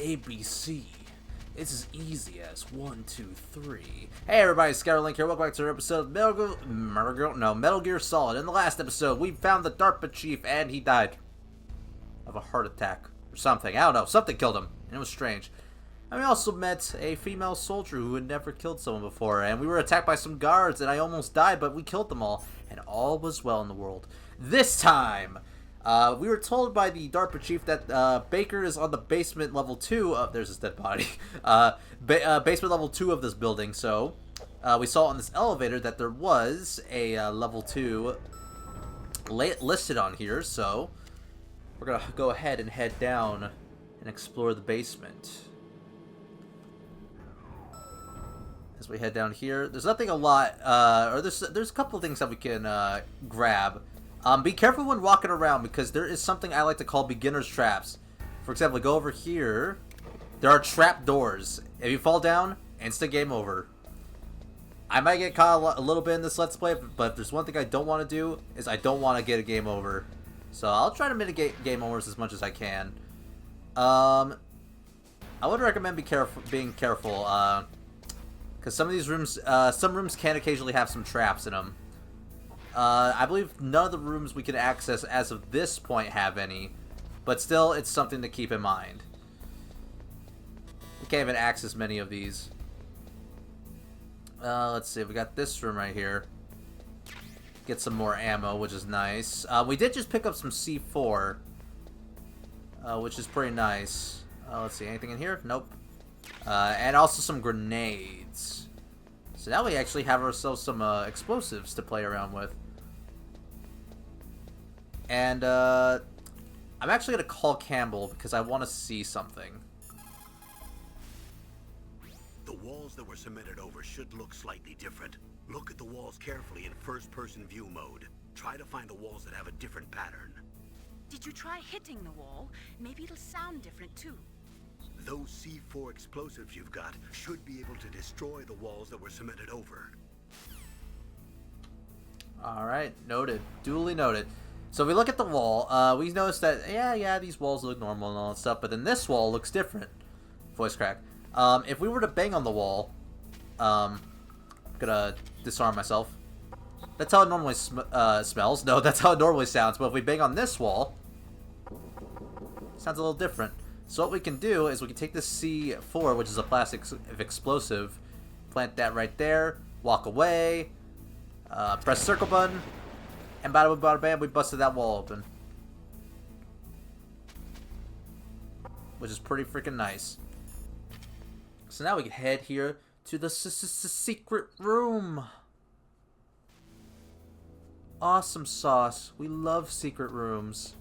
ABC. It's as easy as 1, 2, 3. Hey everybody, Skyward here. Welcome back to another episode of Metal Gear Solid. In the last episode, we found the DARPA chief and he died of a heart attack or something. I don't know. Something killed him, and it was strange. And we also met a female soldier who had never killed someone before, and we were attacked by some guards, and I almost died, but we killed them all, and all was well in the world. This time, we were told by the DARPA chief that Baker is on the basement level 2 of... There's his dead body. Basement level 2 of this building, so we saw on this elevator that there was a level 2 listed on here, so we're going to go ahead and head down and explore the basement. As we head down here, there's nothing a lot, or there's a couple of things that we can grab. Be careful when walking around because there is something I like to call beginner's traps. For example, go over here. There are trap doors. If you fall down, instant game over. I might get caught a little bit in this Let's Play, but if there's one thing I don't want to do, is I don't want to get a game over. So I'll try to mitigate game overs as much as I can. I would recommend being careful, because some of these rooms, some rooms can occasionally have some traps in them. I believe none of the rooms we can access as of this point have any, but still, it's something to keep in mind. We can't even access many of these. Let's see, we got this room right here. Get some more ammo, which is nice. We did just pick up some C4, which is pretty nice. Let's see, anything in here? Nope. And also some grenades. So now we actually have ourselves some explosives to play around with. And I'm actually going to call Campbell because I want to see something. The walls that were cemented over should look slightly different. Look at the walls carefully in first-person view mode. Try to find the walls that have a different pattern. Did you try hitting the wall? Maybe it'll sound different too. Those C4 explosives you've got should be able to destroy the walls that were cemented over. Alright, noted. Duly noted. So if we look at the wall, we notice that, yeah, these walls look normal and all that stuff, but then this wall looks different. Voice crack. If we were to bang on the wall, I'm gonna disarm myself. That's how it normally smells. No, that's how it normally sounds, but if we bang on this wall, it sounds a little different. So what we can do is we can take this C4, which is a plastic explosive, plant that right there, walk away, press circle button, and bada bada bam, we busted that wall open. Which is pretty freaking nice. So now we can head here to the secret room. Awesome sauce. We love secret rooms.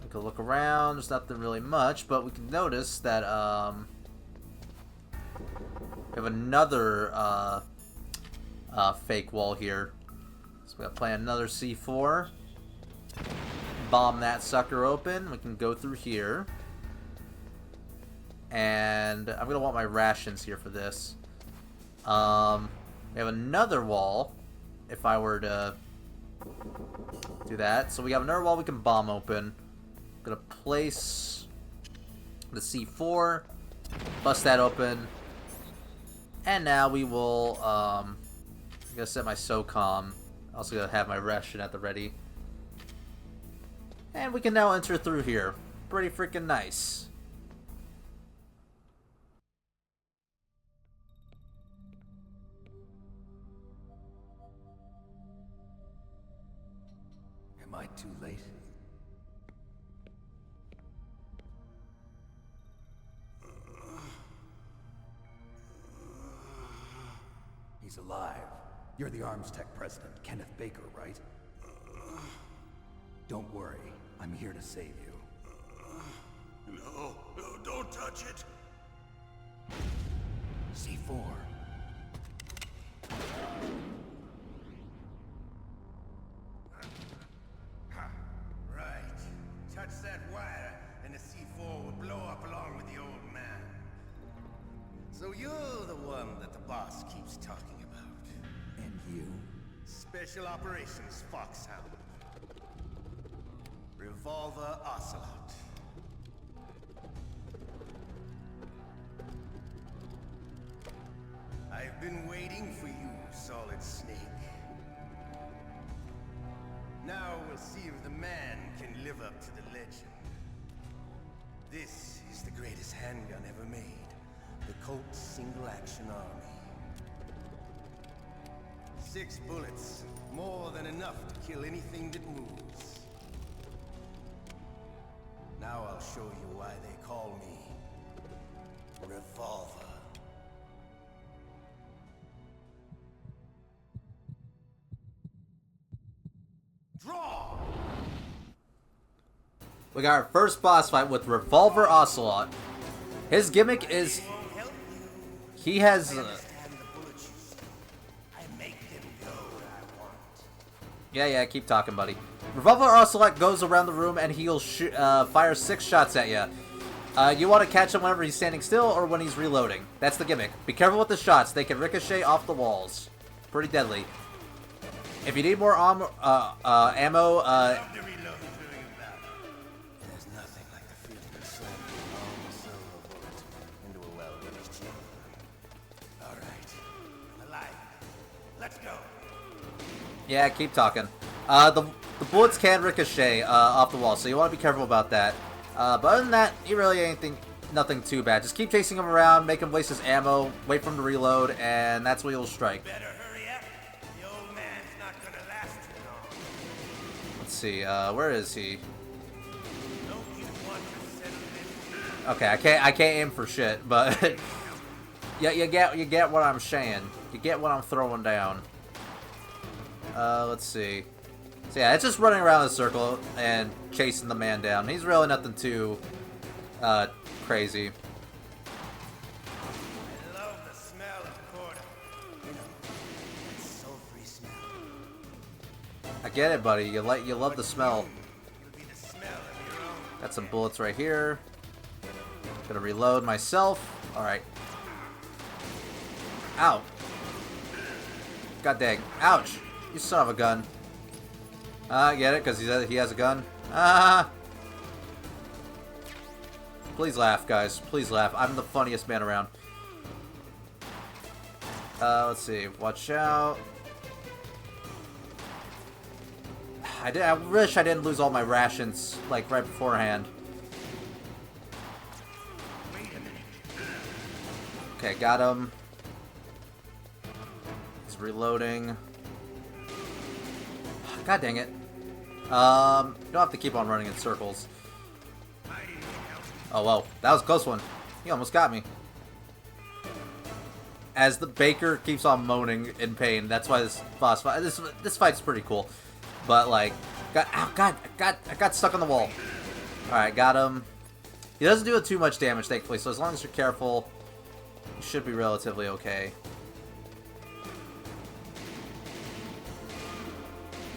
Go look around. There's nothing really much, but we can notice that we have another fake wall here. So we gotta plant another C4. Bomb that sucker open. We can go through here, and I'm gonna want my rations here for this. We have another wall. If I were to do that, so we have another wall we can bomb open. Gonna place the C4, bust that open, and now we will, I'm gonna set my SOCOM, also gonna have my ration at the ready, and we can now enter through here. Pretty freaking nice. Am I too late? He's alive. You're the Arms Tech president, Kenneth Baker, right? Don't worry. I'm here to save you. No, don't touch it. C4. Right. Touch that wire, and the C4 will blow up along with the old man. So you're the one that the boss keeps talking about. And you? Special Operations Foxhound. Revolver Ocelot. been waiting for you, Solid Snake. Now we'll see if the man can live up to the legend. This is the greatest handgun ever made. The Colt Single Action Army. 6 bullets, more than enough to kill anything that moves. Now I'll show you why they call me Revolver. Draw! We got our first boss fight with Revolver Ocelot. His gimmick is he has yeah, keep talking, buddy. Revolver Ocelot goes around the room and he'll fire 6 shots at you. You want to catch him whenever he's standing still or when he's reloading. That's the gimmick. Be careful with the shots. They can ricochet off the walls. Pretty deadly. If you need more ammo, There's nothing like the feeling of slamming a long silver bullet into a well-finished chamber. All right, I'm alive. Let's go. yeah, keep talking. The bullets can ricochet off the wall, so you want to be careful about that. But other than that, you really nothing too bad. Just keep chasing him around, make him waste his ammo, wait for him to reload, and that's where you'll strike. Better hurry up. The old man's not gonna last too long. Let's see, where is he? Don't you want to settle this? Okay, I can't aim for shit, but yeah, you get what I'm saying. You get what I'm throwing down. Let's see. So yeah, it's just running around in a circle and chasing the man down. He's really nothing too crazy. I love the smell of quarter. You know, that sulfury smell. I get it, buddy. You love the smell. It'll be the smell of your own. Got some bullets right here. Gonna reload myself. All right. Ow. God dang. Ouch. You son of a gun. I get it, because he has a gun. Please laugh, guys. Please laugh. I'm the funniest man around. Let's see. Watch out. I wish I didn't lose all my rations, like, right beforehand. Okay, got him. He's reloading. God dang it. You don't have to keep on running in circles. Oh, whoa. That was a close one. He almost got me. As the baker keeps on moaning in pain. That's why this boss fight... This fight's pretty cool. But, like... I got stuck on the wall. Alright, got him. He doesn't do too much damage, thankfully. So as long as you're careful, you should be relatively okay.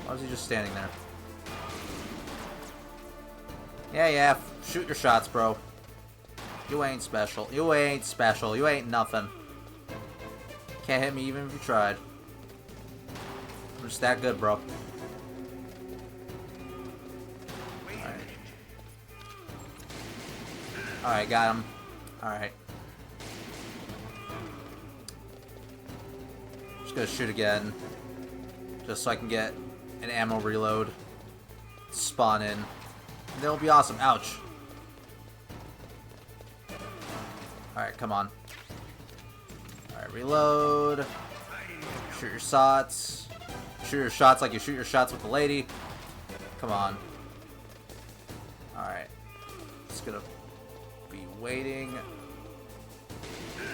Why was he just standing there? Yeah, shoot your shots, bro. You ain't special. You ain't special. You ain't nothing. Can't hit me even if you tried. I'm just that good, bro. Alright, got him. Alright. Just gonna shoot again. Just so I can get an ammo reload. Spawn in. And that'll be awesome. Ouch. Alright, come on. Alright, reload. Shoot your shots. Shoot your shots like you shoot your shots with the lady. Come on. Alright. Just gonna be waiting.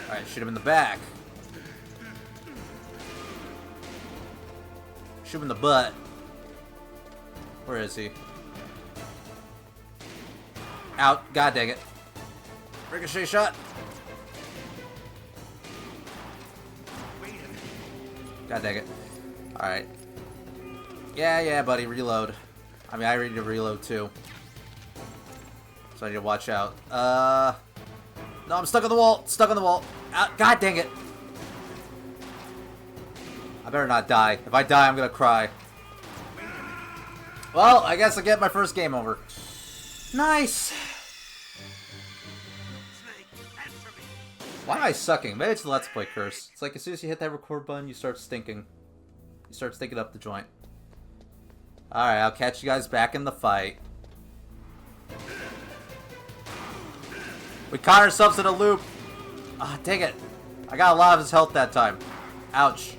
Alright, shoot him in the back. Shoot him in the butt. Where is he? Out. God dang it. Ricochet shot. God dang it. Alright. Yeah, buddy. Reload. I mean, I need to reload too. So I need to watch out. No, I'm stuck on the wall. Stuck on the wall. God dang it. I better not die. If I die, I'm gonna cry. Well, I guess I get my first game over. Nice. Snake, answer me. Why am I sucking? Maybe it's the Let's Play curse. It's like as soon as you hit that record button, you start stinking. You start stinking up the joint. Alright, I'll catch you guys back in the fight. We caught ourselves in a loop. Ah, dang it. I got a lot of his health that time. Ouch.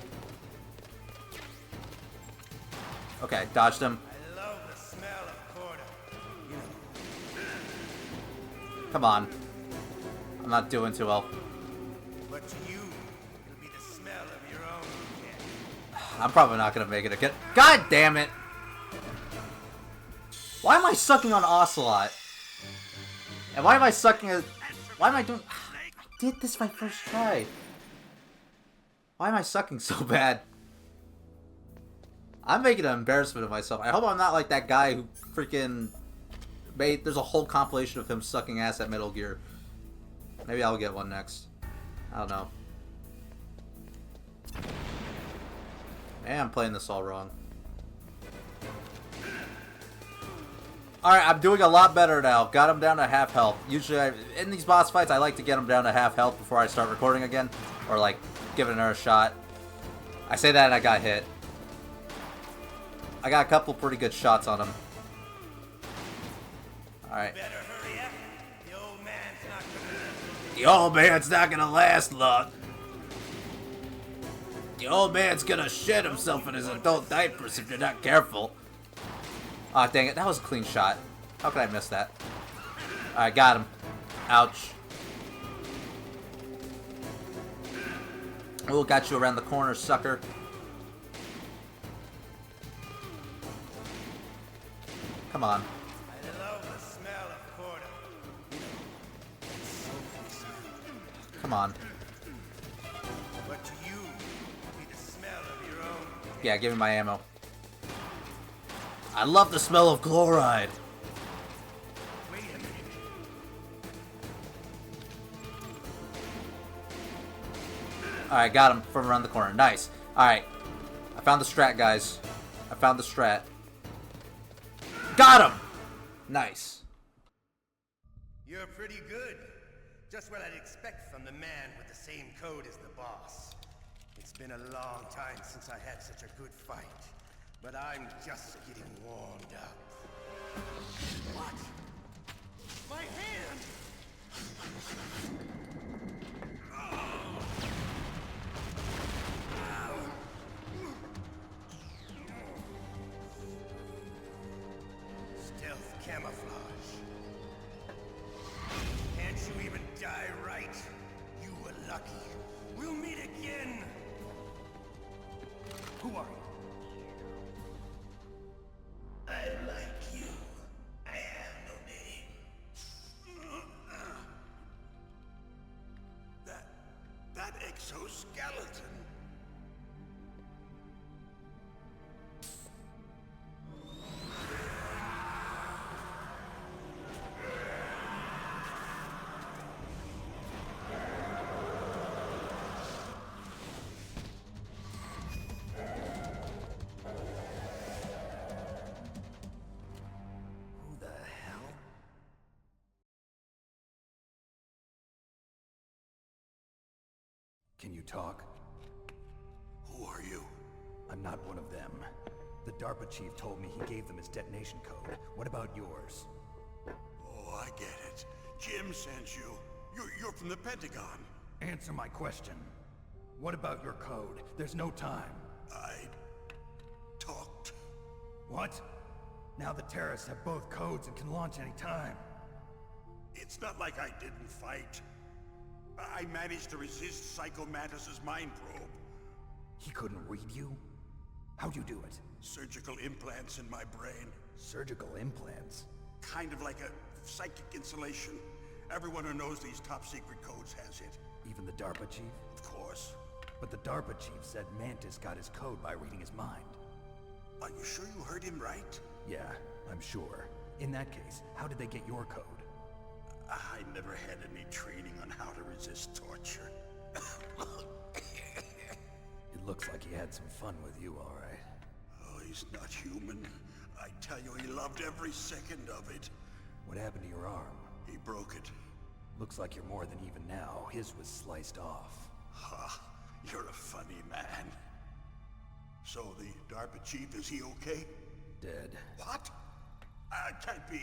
Okay, dodged him. I love the smell of quarter. Come on. I'm not doing too well. But to you, it'll be the smell of your own cat. I'm probably not gonna make it again. God damn it! Why am I sucking on Ocelot? And why am I sucking at... Why am I doing... I did this my first try. Why am I sucking so bad? I'm making an embarrassment of myself. I hope I'm not like that guy who freaking made... There's a whole compilation of him sucking ass at Metal Gear. Maybe I'll get one next. I don't know. Man, I'm playing this all wrong. Alright, I'm doing a lot better now. Got him down to half health. Usually, in these boss fights, I like to get him down to half health before I start recording again. Or, like, give it another shot. I say that and I got hit. I got a couple pretty good shots on him. Alright. Better hurry up. The old man's not gonna... The old man's not gonna last long. The old man's gonna shit himself in his adult diapers if you're not careful. Aw, dang it. That was a clean shot. How could I miss that? Alright, got him. Ouch. Oh, got you around the corner, sucker. Come on. I love the smell of quarter. Come on. But to you, it'll be the smell of your own. Yeah, give me my ammo. I love the smell of chloride. Wait a minute. Alright, got him from around the corner. Nice. Alright. I found the strat, guys. I found the strat. Got him! Nice. You're pretty good. Just what I'd expect from the man with the same code as the boss. It's been a long time since I had such a good fight. But I'm just getting warmed up. What? My hand! Stealth camouflage. Can't you even die right? You were lucky. We'll meet again! Who are you? I like you. I have no name. That exoskeleton. Who the hell? Can you talk? Who are you? I'm not one of them. The DARPA chief told me he gave them his detonation code. What about yours? Oh, I get it. Jim sent you. You're from the Pentagon. Answer my question. What about your code? There's no time. I talked. What? Now the terrorists have both codes and can launch any time. It's not like I didn't fight. I managed to resist Psycho Mantis's mind probe. He couldn't read you? How'd you do it? Surgical implants in my brain. Surgical implants? Kind of like a psychic insulation. Everyone who knows these top secret codes has it. Even the DARPA chief? Of course. But the DARPA chief said Mantis got his code by reading his mind. Are you sure you heard him right? Yeah, I'm sure. In that case, how did they get your code? I never had any training on how to resist torture. It looks like he had some fun with you, all right. Oh, he's not human. I tell you, he loved every second of it. What happened to your arm? He broke it. Looks like you're more than even now. His was sliced off. Ha, you're a funny man. So the DARPA chief, is he okay? Dead. What? Can't be.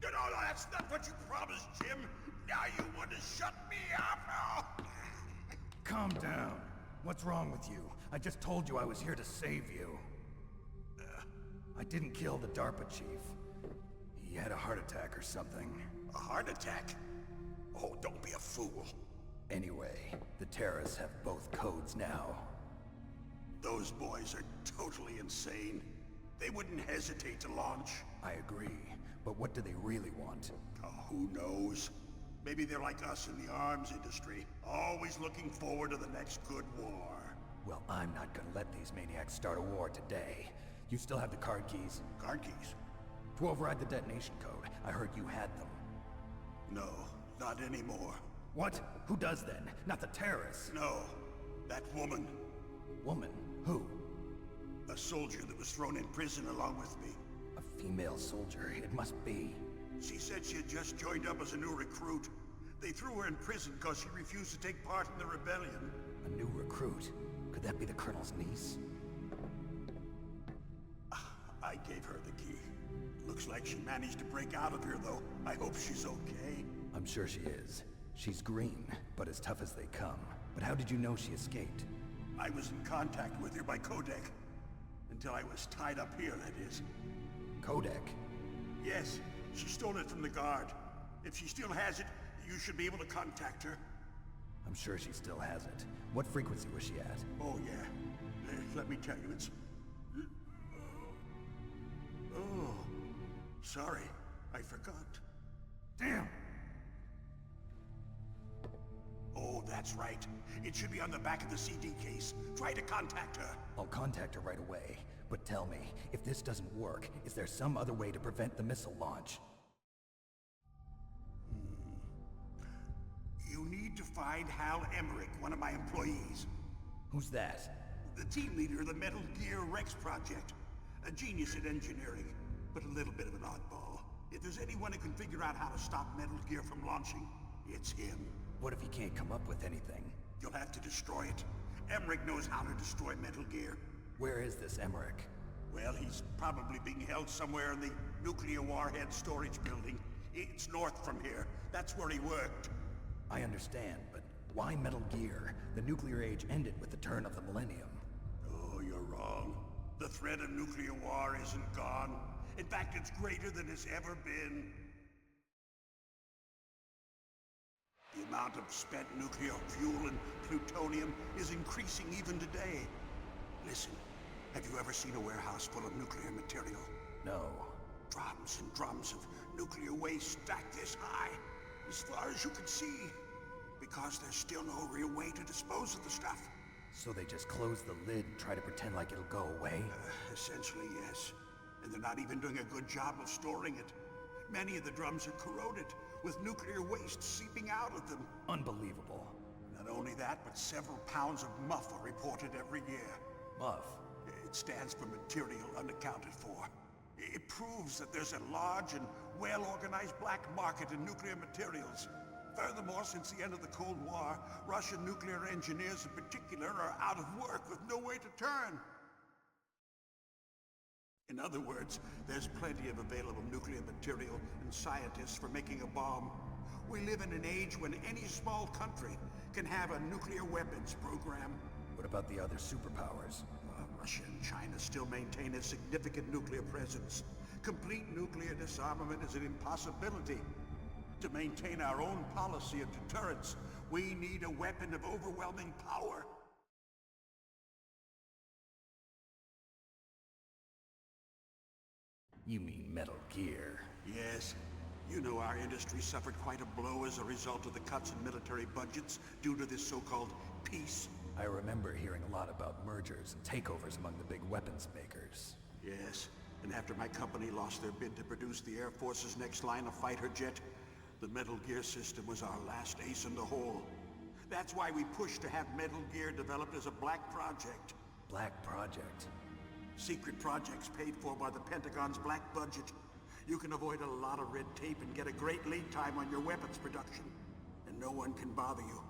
No, that's not what you promised, Jim. Now you want to shut me up? Oh. Calm down. What's wrong with you? I just told you I was here to save you. I didn't kill the DARPA chief. He had a heart attack or something. A heart attack? Oh, don't be a fool. Anyway, the terrorists have both codes now. Those boys are totally insane. They wouldn't hesitate to launch. I agree, but what do they really want? Oh, who knows? Maybe they're like us in the arms industry, always looking forward to the next good war. Well, I'm not gonna let these maniacs start a war today. You still have the card keys? Card keys? To override the detonation code. I heard you had them. No, not anymore. What? Who does then? Not the terrorists. No, that woman. Woman? Who? A soldier that was thrown in prison along with me. A female soldier. It must be. She said she had just joined up as a new recruit. They threw her in prison because she refused to take part in the rebellion. A new recruit? Could that be the Colonel's niece? I gave her the key. Looks like she managed to break out of here, though. I hope she's okay. I'm sure she is. She's green, but as tough as they come. But how did you know she escaped? I was in contact with her by codec. Until I was tied up here, that is. Codec? Yes, she stole it from the guard. If she still has it, you should be able to contact her. I'm sure she still has it. What frequency was she at? Oh, yeah. Let me tell you, it's... Oh, sorry. I forgot. Damn! Oh, that's right. It should be on the back of the CD case. Try to contact her. I'll contact her right away. But tell me, if this doesn't work, is there some other way to prevent the missile launch? You need to find Hal Emmerich, one of my employees. Who's that? The team leader of the Metal Gear Rex project. A genius at engineering, but a little bit of an oddball. If there's anyone who can figure out how to stop Metal Gear from launching, it's him. What if he can't come up with anything? You'll have to destroy it. Emmerich knows how to destroy Metal Gear. Where is this Emmerich? Well, he's probably being held somewhere in the nuclear warhead storage building. It's north from here. That's where he worked. I understand, but why Metal Gear? The nuclear age ended with the turn of the millennium. Oh, you're wrong. The threat of nuclear war isn't gone. In fact, it's greater than it's ever been. The amount of spent nuclear fuel and plutonium is increasing even today. Listen, have you ever seen a warehouse full of nuclear material? No. Drums and drums of nuclear waste stacked this high, as far as you can see. Because there's still no real way to dispose of the stuff. So they just close the lid and try to pretend like it'll go away? Essentially, yes. And they're not even doing a good job of storing it. Many of the drums are corroded, with nuclear waste seeping out of them. Unbelievable. Not only that, but several pounds of MUF are reported every year. MUF? It stands for material unaccounted for. It proves that there's a large and well-organized black market in nuclear materials. Furthermore, since the end of the Cold War, Russian nuclear engineers in particular are out of work with no way to turn. In other words, there's plenty of available nuclear material and scientists for making a bomb. We live in an age when any small country can have a nuclear weapons program. What about the other superpowers? Russia and China still maintain a significant nuclear presence. Complete nuclear disarmament is an impossibility. To maintain our own policy of deterrence, we need a weapon of overwhelming power. You mean Metal Gear? Yes. You know our industry suffered quite a blow as a result of the cuts in military budgets due to this so-called peace. I remember hearing a lot about mergers and takeovers among the big weapons makers. Yes, and after my company lost their bid to produce the Air Force's next line of fighter jet, the Metal Gear system was our last ace in the hole. That's why we pushed to have Metal Gear developed as a black project. Black Project? Secret projects paid for by the Pentagon's black budget. You can avoid a lot of red tape and get a great lead time on your weapons production. No one can bother you.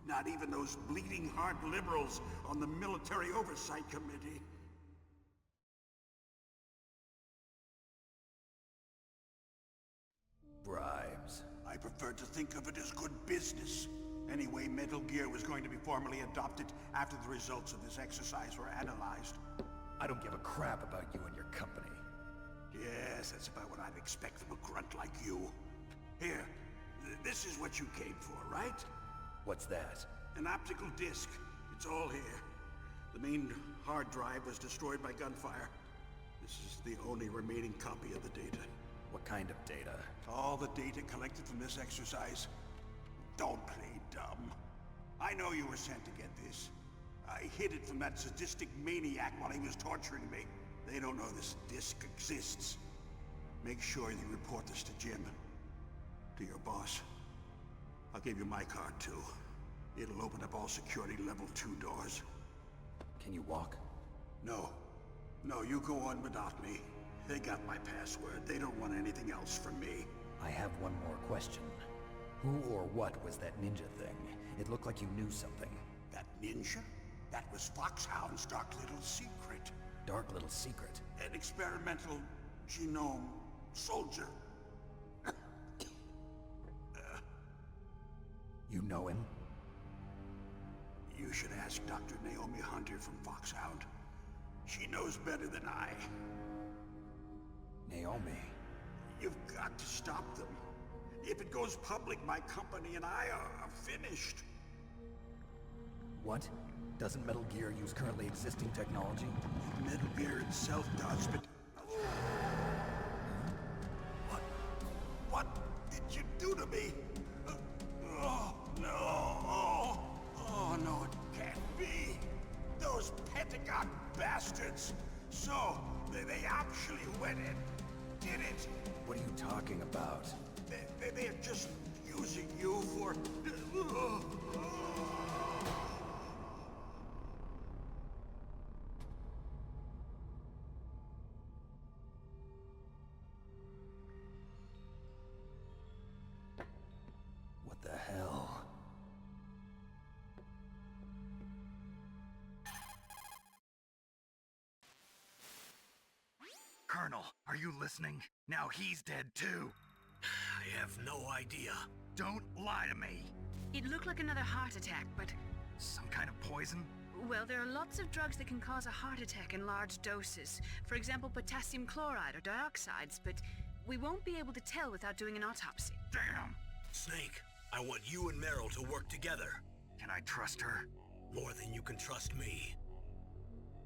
Not even those bleeding heart liberals on the Military Oversight Committee. Bribes. I prefer to think of it as good business. Anyway, Metal Gear was going to be formally adopted after the results of this exercise were analyzed. I don't give a crap about you and your company. Yes, that's about what I'd expect from a grunt like you. Here, this is what you came for, right? What's that? An optical disc. It's all here. The main hard drive was destroyed by gunfire. This is the only remaining copy of the data. What kind of data? All the data collected from this exercise. Don't play dumb. I know you were sent to get this. I hid it from that sadistic maniac while he was torturing me. They don't know this disc exists. Make sure you report this to Jim. To your boss. I'll give you my card too. It'll open up all security level 2 doors. Can you walk? No. No, you go on without me. They got my password. They don't want anything else from me. I have one more question. Who or what was that ninja thing? It looked like you knew something. That ninja? That was Foxhound's dark little secret. Dark little secret? An experimental genome soldier. You know him? You should ask Dr. Naomi Hunter from Foxhound. She knows better than I. Naomi? You've got to stop them. If it goes public, my company and I are finished. What? Doesn't Metal Gear use currently existing technology? Metal Gear itself does, but... What did you do to me? Oh, no. Oh, no, it can't be. Those Pentagon bastards. So, they actually went and did it. What are you talking about? They're just using you for... What the hell? Colonel, are you listening? Now he's dead too. I have no idea. Don't lie to me. It looked like another heart attack, but... Some kind of poison? Well, there are lots of drugs that can cause a heart attack in large doses. For example, potassium chloride or dioxides, but we won't be able to tell without doing an autopsy. Damn! Snake, I want you and Meryl to work together. Can I trust her? More than you can trust me.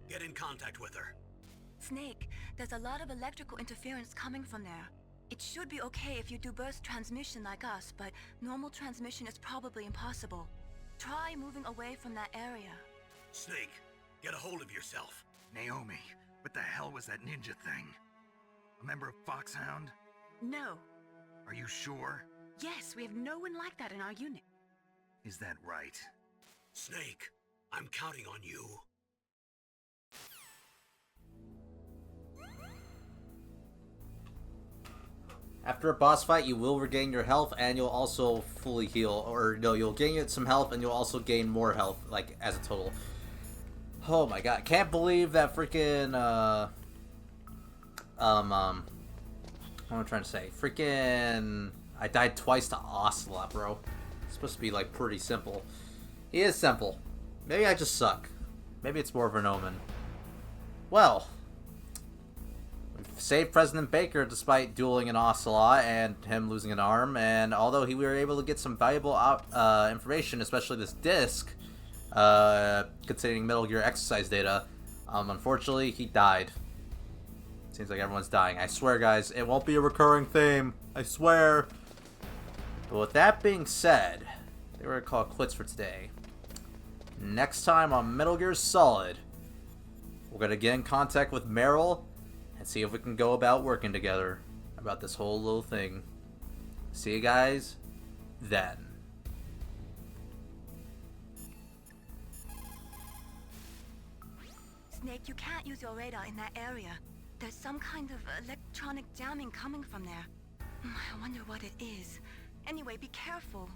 Get in contact with her. Snake, there's a lot of electrical interference coming from there. It should be okay if you do burst transmission like us, but normal transmission is probably impossible. Try moving away from that area. Snake, get a hold of yourself. Naomi, what the hell was that ninja thing? A member of Foxhound? No. Are you sure? Yes, we have no one like that in our unit. Is that right? Snake, I'm counting on you. After a boss fight, you will regain your health, and you'll also fully heal. Or, no, you'll gain some health, and you'll also gain more health, like, as a total. Oh my god, can't believe that freaking, what am I trying to say? Freaking, I died twice to Ocelot, bro. It's supposed to be, like, pretty simple. He is simple. Maybe I just suck. Maybe it's more of an omen. Well... saved President Baker despite dueling an Ocelot and him losing an arm, and although we were able to get some valuable information, especially this disc, containing Metal Gear exercise data, unfortunately he died. Seems like everyone's dying. I swear, guys, it won't be a recurring theme. I swear. But with that being said, I think we're gonna call it quits for today. Next time on Metal Gear Solid, we're gonna get in contact with Meryl and see if we can go about working together about this whole little thing. See you guys then. Snake, you can't use your radar in that area. There's some kind of electronic jamming coming from there. I wonder what it is. Anyway, be careful.